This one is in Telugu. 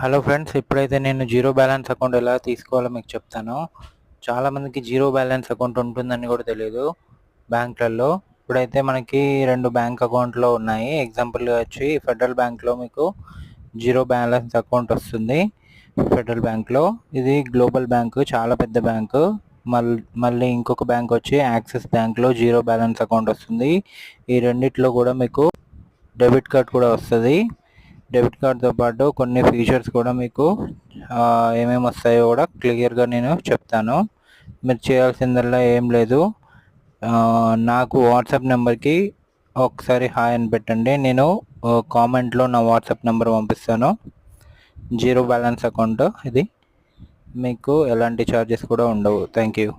హలో ఫ్రెండ్స్, ఇప్పుడైతే నేను జీరో బ్యాలెన్స్ అకౌంట్ ఎలా తీసుకోవాలో మీకు చెప్తాను. చాలామందికి జీరో బ్యాలెన్స్ అకౌంట్ ఉంటుందని కూడా తెలియదు బ్యాంకులలో. ఇప్పుడైతే మనకి 2 బ్యాంక్ అకౌంట్లో ఉన్నాయి. ఎగ్జాంపుల్గా వచ్చి ఫెడరల్ బ్యాంక్లో మీకు జీరో బ్యాలెన్స్ అకౌంట్ వస్తుంది. ఫెడరల్ బ్యాంక్లో ఇది గ్లోబల్ బ్యాంకు, చాలా పెద్ద బ్యాంకు. మళ్ళీ ఇంకొక బ్యాంక్ వచ్చి యాక్సిస్ బ్యాంక్లో జీరో బ్యాలెన్స్ అకౌంట్ వస్తుంది. ఈ రెండిట్లో కూడా మీకు డెబిట్ కార్డ్ కూడా వస్తుంది. డెబిట్ కార్డ్తో పాటు కొన్ని ఫీచర్స్ కూడా మీకు ఏమేమి వస్తాయో కూడా క్లియర్గా నేను చెప్తాను. మీరు చేయాల్సిందల్లా ఏం లేదు, నాకు వాట్సాప్ నెంబర్కి ఒకసారి హాయ్ అని పెట్టండి. నేను కామెంట్లో నా వాట్సాప్ నెంబర్ పంపిస్తాను. జీరో బ్యాలెన్స్ అకౌంట్ ఇది, మీకు ఎలాంటి ఛార్జెస్ కూడా ఉండవు. Thank you.